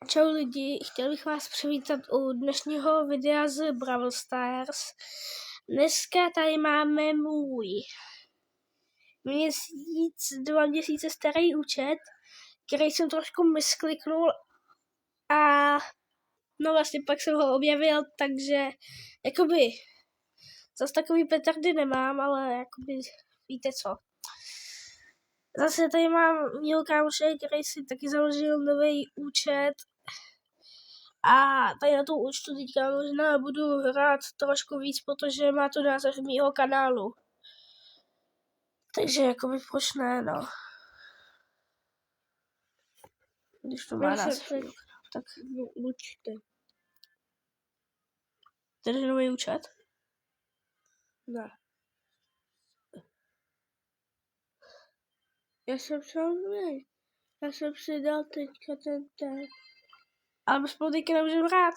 Čau lidi, chtěl bych vás přivítat u dnešního videa z Brawl Stars. Dneska tady máme můj 2 měsíce starý účet, který jsem trošku miskliknul a no vlastně pak jsem ho objevil, takže jakoby zase takový petardy nemám, ale jakoby víte co. Zase tady mám mýho kámoše, který si taky založil nový účet. A tady na tom účtu teďka možná budu hrát trošku víc, protože má to název mýho kanálu. Takže jakoby proč ne, no. Když to má název mýho kanálu, tak Určitě. to je nový účet? Ne. Já jsem samozřejmě. Já jsem si dal teďka ten. Ale my spolu teďka nemůžeme hrát.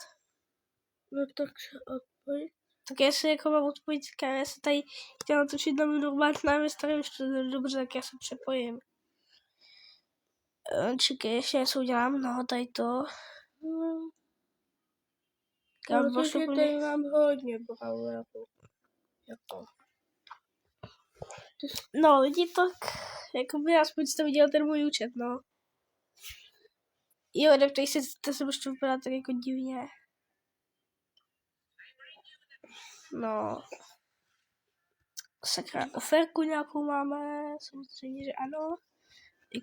No tak se odpoj. Tak jestli jako mám odpojit, já se tady chtěla natočit na můj normální námi starým študem, dobře, tak já se přepojím. Čekaj, ještě něco udělám, no tady to. Protože tady mám hodně brawlerů. Jako. No lidi, tak jakoby aspoň jste viděl ten můj účet, no. Jo, neptej se, to se možná vypadá tak jako divně. No. Sakra, oferku nějakou máme, samozřejmě, že ano.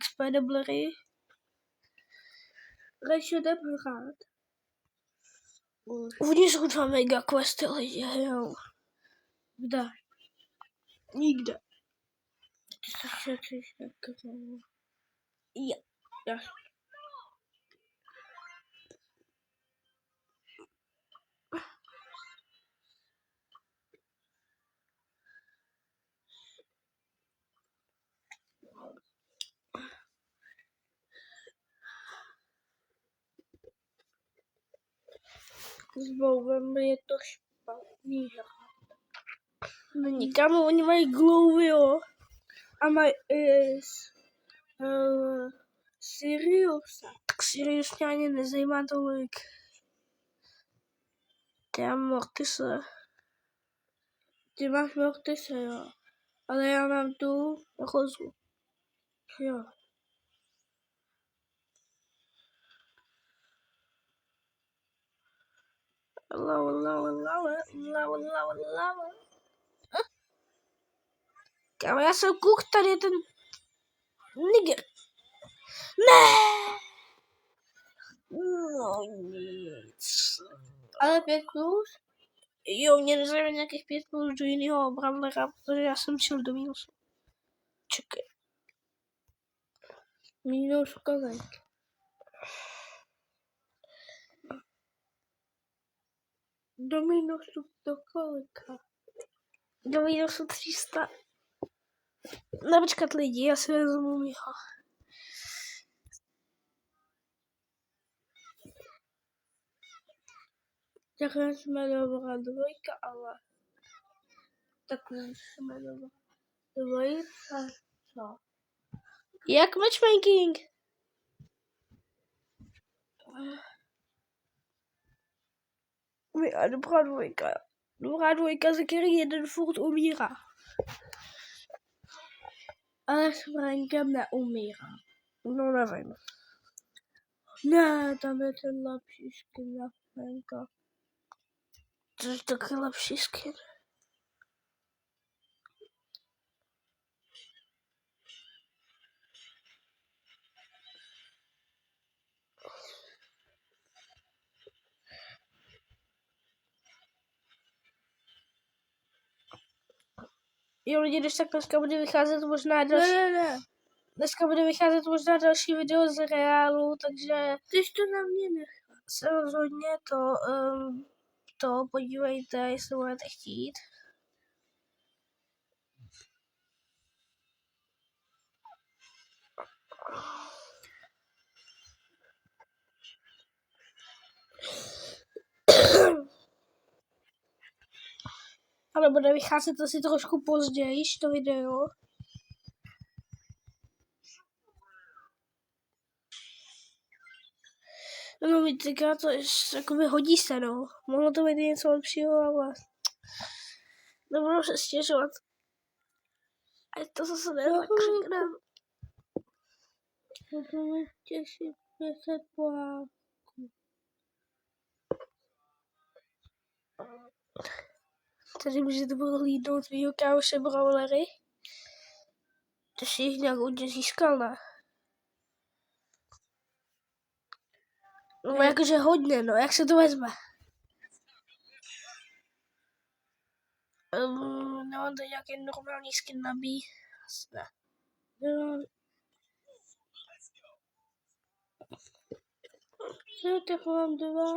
XP doblery. Radši jdem hrát. Uvnitř už mám mega questy lidi, jo. Kde? Nikde. Ty se šetříš jako. Jo. Jasně. S Bowem je to špatný. No nikam, oni mají glowy, jo. A mají Siriusa. Tak Sirius mě ani nezajímá tolik. Ty mám Mortise. Ty máš Mortise, jo. Ale já mám tu Rozu. jo. Lava. Kámo, já jsem kuk, tady je ten Niger. Ne! No nic. Ale 5+? Jo, mě nezajímá nějakých 5+ do jiného brawlera, protože já jsem šel do mínusu. Čekaj. Minus kolik? Do minusu do kolika? Do mínusu 300. Nepočkat lidi, já si vezmu mýho. Takhle jsme dobrá dvojka, ale takhle jsme dobrá dvojka, co? Jak matchmaking? A dobrá dvojka. Dobrá dvojka, ze který jeden furt umírá. Ale s Frankem neumírá. No nevím. Ne, tam je ten lepší skin na Franka. To je taky lepší skin. Jo lidi, když tak dneska bude vycházet možná další... Ne. Dneska bude vycházet možná další video z reálu, takže... Tyž to na mě nechá. Se rozhodně to podívejte, jestli budete chtít. Ale bude vycházet asi trošku později, to video. No, mi tenkrát to jakoby hodí se, no. Mohlo to být něco lepšího, ale nebudu se stěžovat. A to zase ne, tak řekneme. Budeme těšit 500 poháků. Tady můžete pohlídnout tvýho kámoše Brawlery. Ty jsi jich nějak hodně získal, ne? No jakože hodně, no, jak se to vezme? Nemám to nějaký normální skin na B. Ne. Jo, tak mám 2.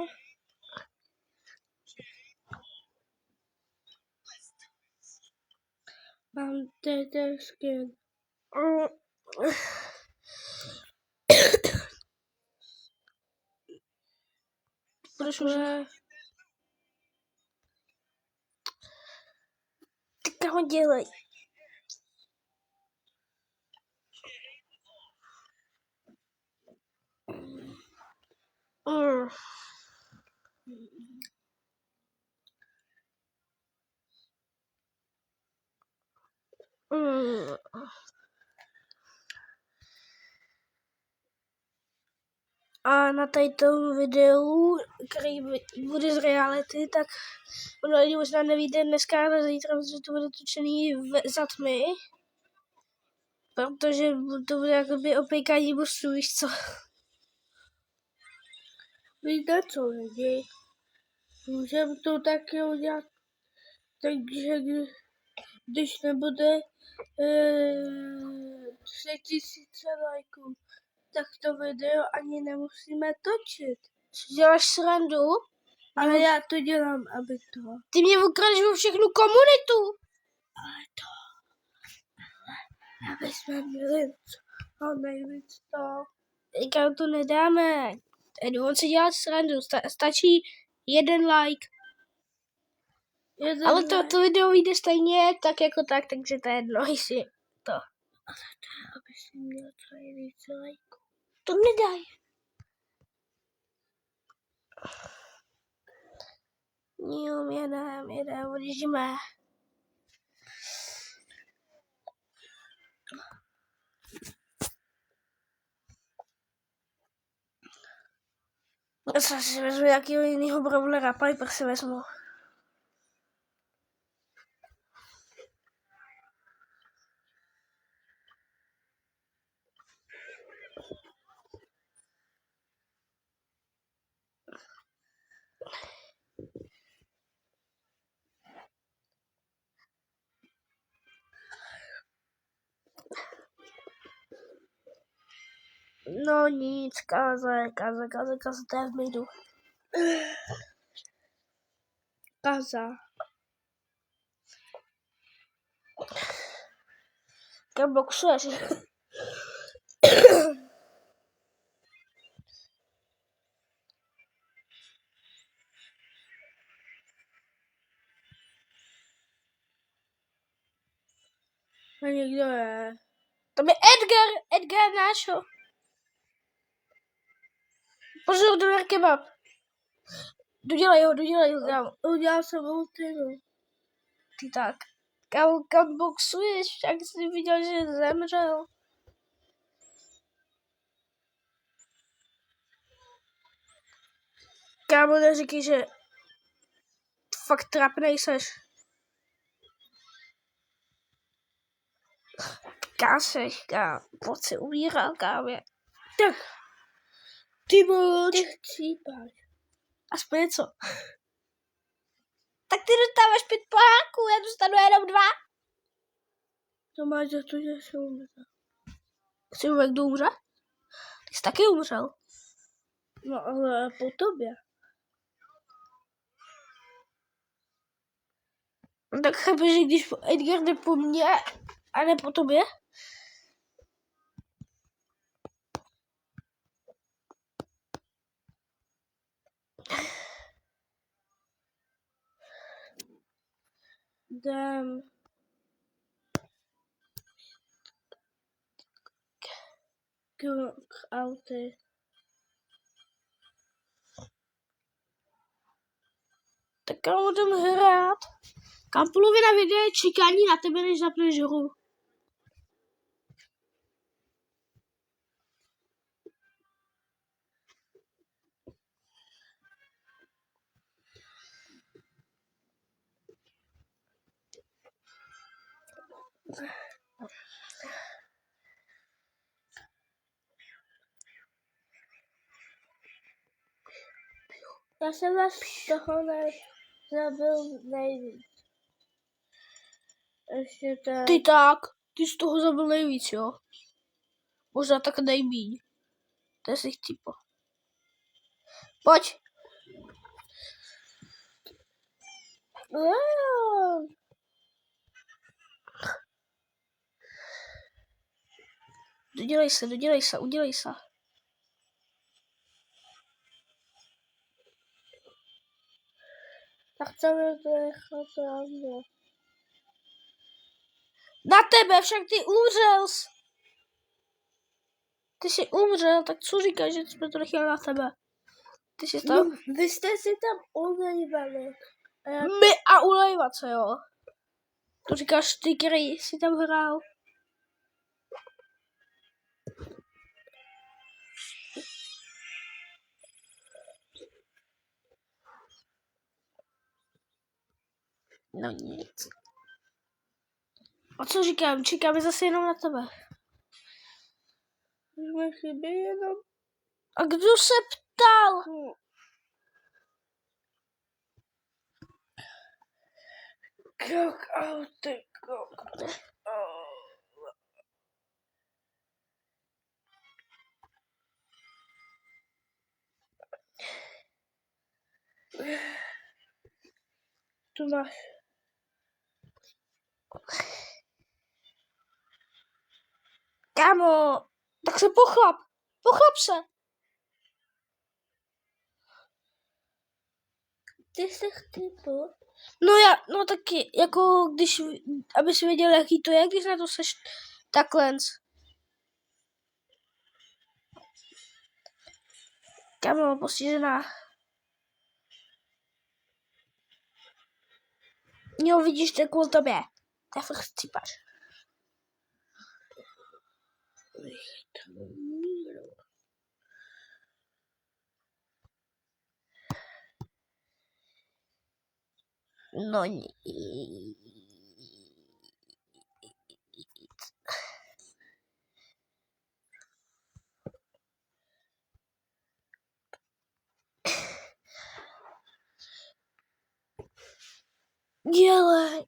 Mám TT skin. Budeš už... Ty ho dělej. A na tom videu, který bude z reality, tak ono ani možná nevíde dneska, ale zítra, protože to bude točený za tmy. Protože to bude jakoby opěkání bossů, víš co? Víte co, lidi? Můžeme to taky udělat, takže když nebude 3000 lajků, tak to video ani nemusíme točit. Co děláš srandu? Ale já to dělám, aby to... Ty mě ukradeš o všechnu komunitu. Ale aby jsme měli nejvíc to. Říkám, to nedáme. On si dělat srandu. Stačí 1 like. Ale to video vyjde stejně tak jako tak, takže to je jedno, jestli to. Ale to je, aby si měl co nejvíc lajků. To nedaj. Jedem, odjíždíme. Já si vezmu nějakého jiného Brawlera, Piper si vezmu. No nic, kaze, to je v midu. Kaza. Kam boxuješ? A někdo je. To je Edgar nášho. Pozor, dolar kebab. Dodělej ho, kámo. Udělal jsem ultinu. Ty tak. Kam boxuješ? Jak jsi viděl, že zemřel? Kámo, neříkej, že fakt trapnej seš. Káseš, kámo. Pojď si umíral, kámě. Tak. Ty moč. Ty chcípáš. Aspoň něco. Tak ty dostáváš 5 poháků, já dostanu jenom 2. To máš za to, že jsi umřel. Chci jak kdo umře? Ty jsi taky umřel. No ale po tobě. Tak chápeš, že když Edgar jde po mně a ne po tobě? Jdem. K auty. Tak kámo, jdem hrát. Kam polovina videa je čekání na tebe, než zapneš hru. Já jsem vás toho zabil nejvíc. Ještě tak. Ty z toho zabil nejvíc, jo? Možná tak nejmíň. To je si chtípo. Pojď. Dodělej se, udělej se. Tak co mi to nechat pravda? Na tebe, však ty umřel. Ty jsi umřel, tak co říkáš, že jsme to nechali na tebe? Ty jsi tam? No, vy jste si tam ulejvali. My a ulejvat se, jo. To říkáš ty, který jsi tam hrál. No nic. A co říkám? Čekáme zase jenom na tebe. Jsme chybí jenom. A kdo se ptal? Krok auty, krok. Tu máš. Kámo, tak se pochlap. Pochlap se. Ty jsi chtypl? No taky, jako když, abys věděl, jaký to je, když na to seš takhle. Kámo, postižená. Jo, vidíš, to je kvůli tobě. To je fakt chcípař. No nic. Dělej.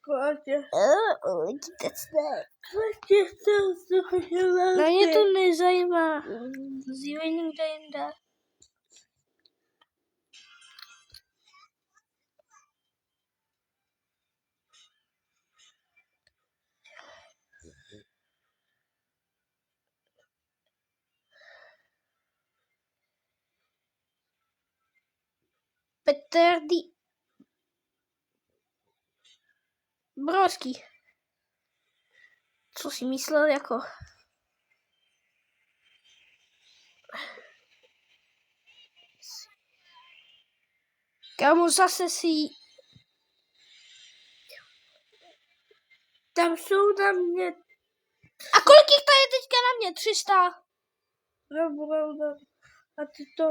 Kladě. Na mě to nezajímá. Zívej někde jinde. Petr D. Brovský. Co si myslel jako? Kámo, zase si... Tam jsou na mě. A kolik jich tady je teďka na mě? 300. Dobrou. A ty to.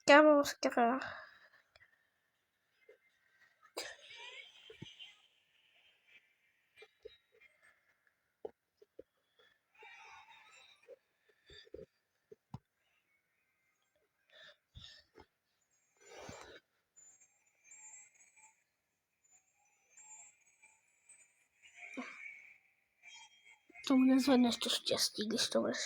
Kámo, skvělé. Tomu nezvedneš to štěstí, když to budeš.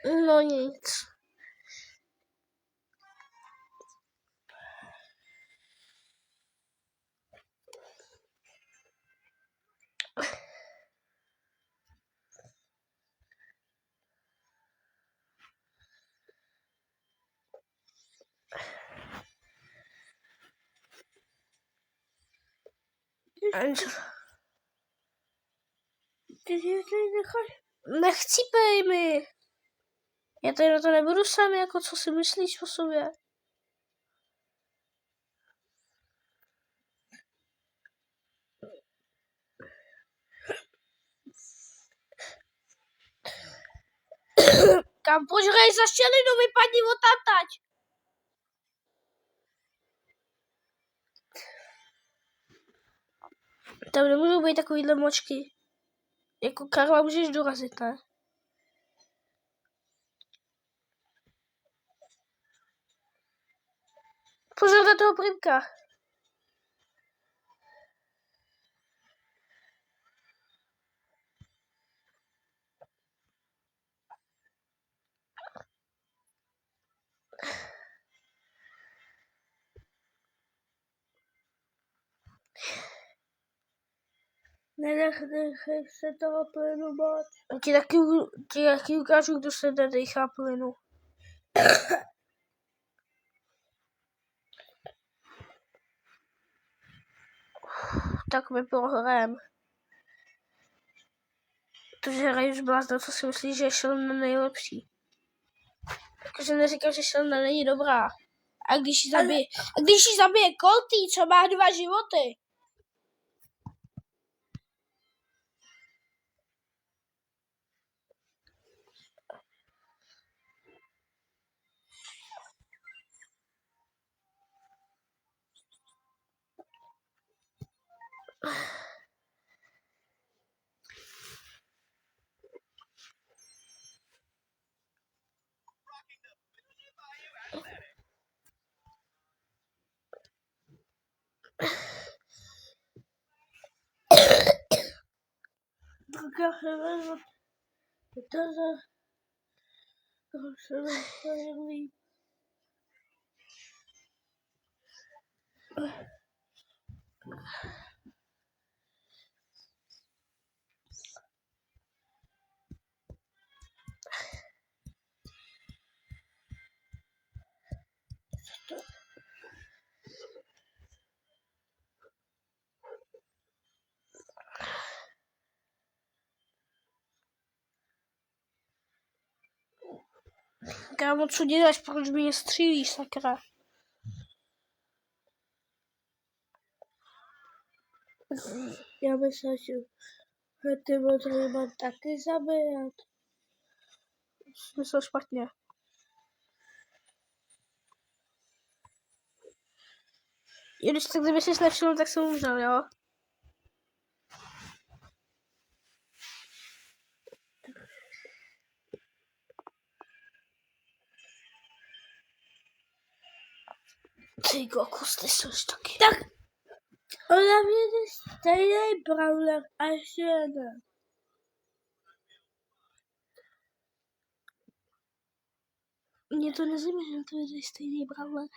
No nic. Ty si tady necháš? Nechcípej mi. Já tady na to nebudu sám, jako co si myslíš o sobě. Kam požrej za šelinu, vypadni odtamtať. Tam nemůžou být takovýhle močky. Jako Karla můžeš dorazit, ne? Pozor na toho Primka. Nenechej se toho plynu bát. Ti taky ukážu, kdo se nedechá plynu. Tak mi prohrám. Protože hraju zblázna, co si myslí, že šel na nejlepší. Jakože neříkám, že šel na není dobrá. A když jí zabije Colty, co má 2 životy. Tak já se vezmu. To se vezmu líp. Kámo, co děláš, proč mě střílíš, sakra? Já myslím, že ty potřeba taky zabíjet. Myslel špatně. Když tak kdyby jsi nevšiml, tak jsem umřel, jo? Ty kokos, ty jsi taky. Tak, ona mě jde stejný brawler a ještě jeden. Mně to nezajímá, že to je stejný brawler.